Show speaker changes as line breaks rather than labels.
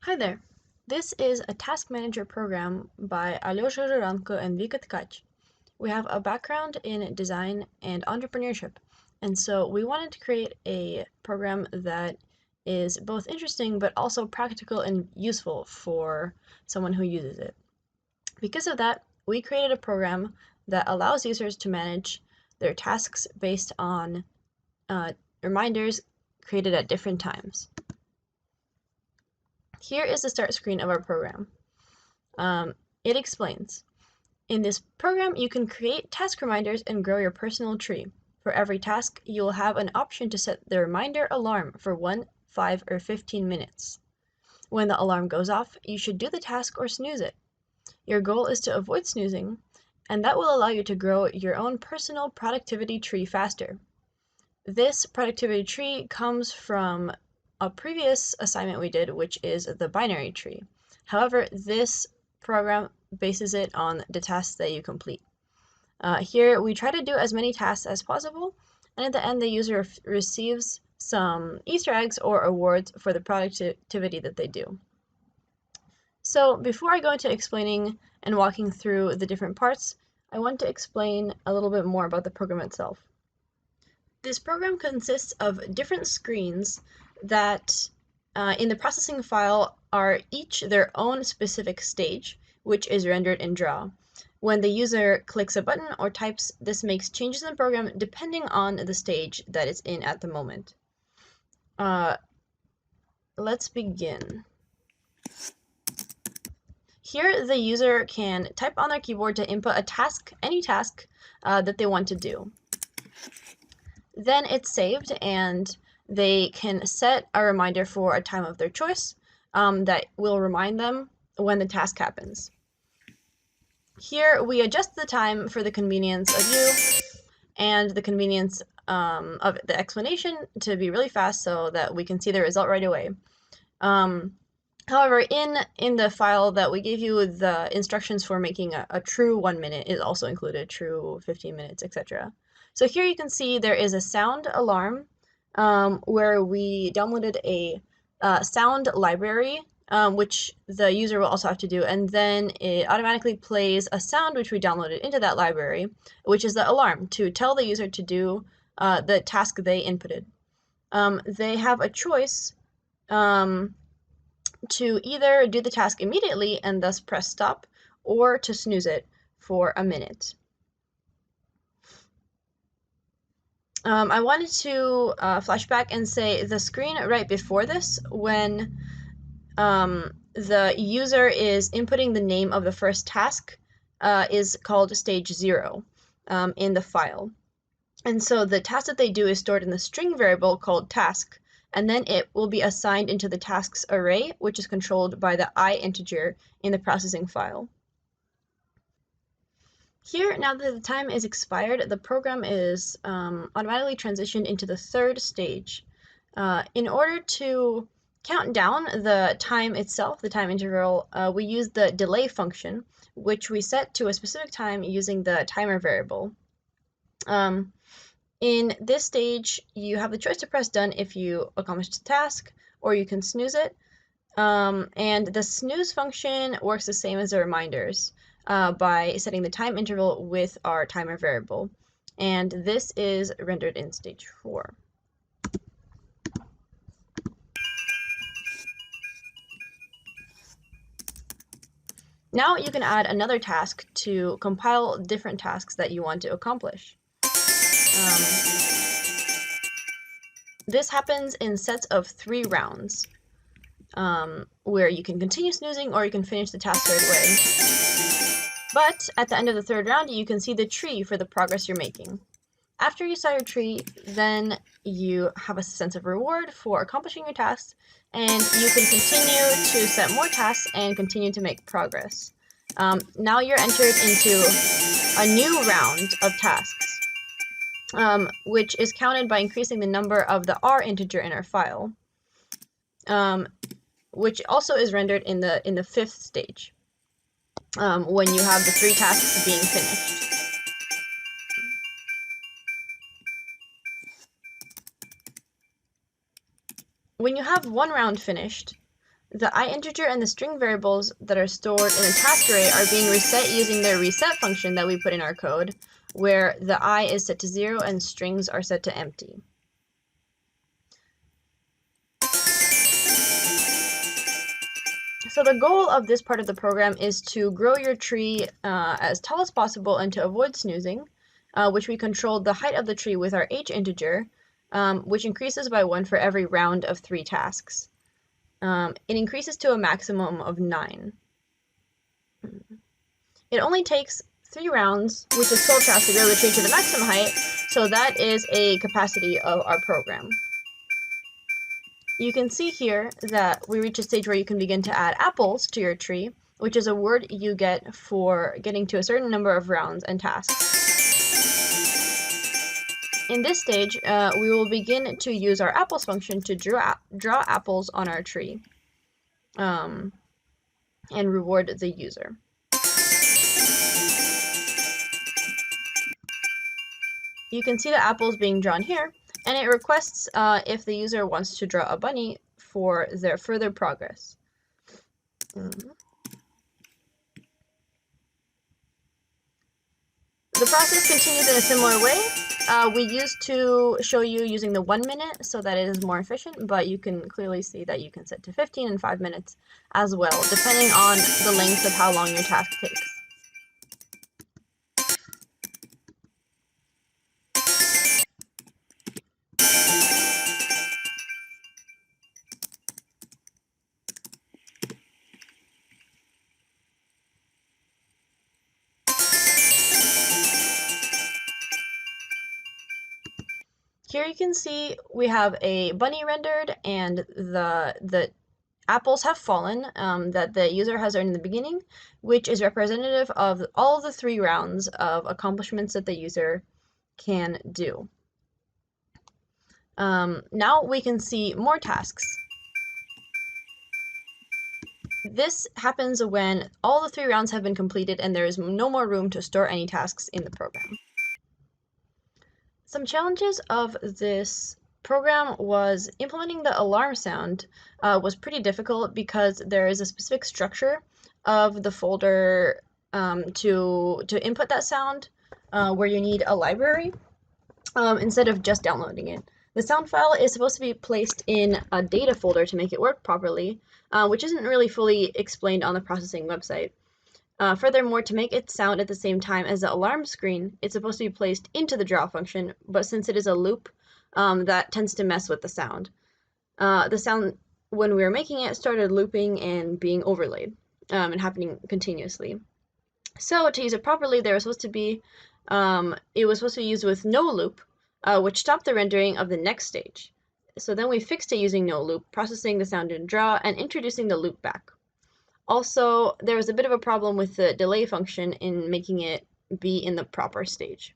Hi there. This is a task manager program by Alyosha Ruranko and Vika Tkach. We have a background in design and entrepreneurship, and so we wanted to create a program that is both interesting but also practical and useful for someone who uses it. Because of that, we created a program that allows users to manage their tasks based on reminders created at different times. Here is the start screen of our program. It explains. In this program, you can create task reminders and grow your personal tree. For every task, you will have an option to set the reminder alarm for 1, 5, or 15 minutes. When the alarm goes off, you should do the task or snooze it. Your goal is to avoid snoozing, and that will allow you to grow your own personal productivity tree faster. This productivity tree comes from a previous assignment we did, which is the binary tree. However, this program bases it on the tasks that you complete. Here, we try to do as many tasks as possible, and at the end, the user receives some Easter eggs or awards for the productivity that they do. So before I go into explaining and walking through the different parts, I want to explain a little bit more about the program itself. This program consists of different screens that in the processing file are each their own specific stage, which is rendered in Draw. When the user clicks a button or types, this makes changes in the program depending on the stage that it's in at the moment. Let's begin. Here, the user can type on their keyboard to input a task, any task that they want to do. Then it's saved, and they can set a reminder for a time of their choice that will remind them when the task happens. Here, we adjust the time for the convenience of you and the convenience of the explanation to be really fast so that we can see the result right away. However, in the file that we gave you, the instructions for making a true 1 minute is also included, true 15 minutes, etc. So here you can see there is a sound alarm where we downloaded a sound library, which the user will also have to do, and then it automatically plays a sound which we downloaded into that library, which is the alarm to tell the user to do the task they inputted. They have a choice to either do the task immediately and thus press stop, or to snooze it for a minute. I wanted to flash back and say the screen right before this, when the user is inputting the name of the first task, is called stage 0 in the file. And so the task that they do is stored in the string variable called task, and then it will be assigned into the tasks array, which is controlled by the I integer in the processing file. Here, now that the time is expired, the program is automatically transitioned into the third stage. In order to count down the time itself, the time interval, we use the delay function, which we set to a specific time using the timer variable. In this stage, you have the choice to press done if you accomplished the task, or you can snooze it. And the snooze function works the same as the reminders by setting the time interval with our timer variable. And this is rendered in stage 4. Now you can add another task to compile different tasks that you want to accomplish. This happens in sets of 3 rounds, where you can continue snoozing or you can finish the task right away. But at the end of the 3rd round, you can see the tree for the progress you're making. After you saw your tree, then you have a sense of reward for accomplishing your tasks, and you can continue to set more tasks and continue to make progress. Now you're entered into a new round of tasks, which is counted by increasing the number of the R integer in our file, which also is rendered in the 5th stage, when you have the 3 tasks being finished. When you have one round finished, the I integer and the string variables that are stored in the task array are being reset using the reset function that we put in our code, where the I is set to 0 and strings are set to empty. So the goal of this part of the program is to grow your tree as tall as possible and to avoid snoozing, which we controlled the height of the tree with our h integer, which increases by 1 for every round of 3 tasks. It increases to a maximum of 9. It only takes 3 rounds, which is 12 tasks, to grow the tree to the maximum height, so that is a capacity of our program. You can see here that we reach a stage where you can begin to add apples to your tree, which is a word you get for getting to a certain number of rounds and tasks. In this stage, we will begin to use our apples function to draw apples on our tree and reward the user. You can see the apples being drawn here, and it requests if the user wants to draw a bunny for their further progress. The process continues in a similar way. We used to show you using the 1 minute so that it is more efficient, but you can clearly see that you can set to 15 and 5 minutes as well, depending on the length of how long your task takes. Here you can see we have a bunny rendered, and the apples have fallen that the user has earned in the beginning, which is representative of all the 3 rounds of accomplishments that the user can do. Now we can see more tasks. This happens when all the 3 rounds have been completed and there is no more room to store any tasks in the program. Some challenges of this program was implementing the alarm sound was pretty difficult because there is a specific structure of the folder to input that sound where you need a library instead of just downloading it. The sound file is supposed to be placed in a data folder to make it work properly, which isn't really fully explained on the processing website. Furthermore, to make it sound at the same time as the alarm screen, it's supposed to be placed into the draw function, but since it is a loop, that tends to mess with the sound. The sound, when we were making it, started looping and being overlaid and happening continuously. So to use it properly, it was supposed to be used with no loop, which stopped the rendering of the next stage. So then we fixed it using no loop, processing the sound in draw and introducing the loop back. Also, there was a bit of a problem with the delay function in making it be in the proper stage.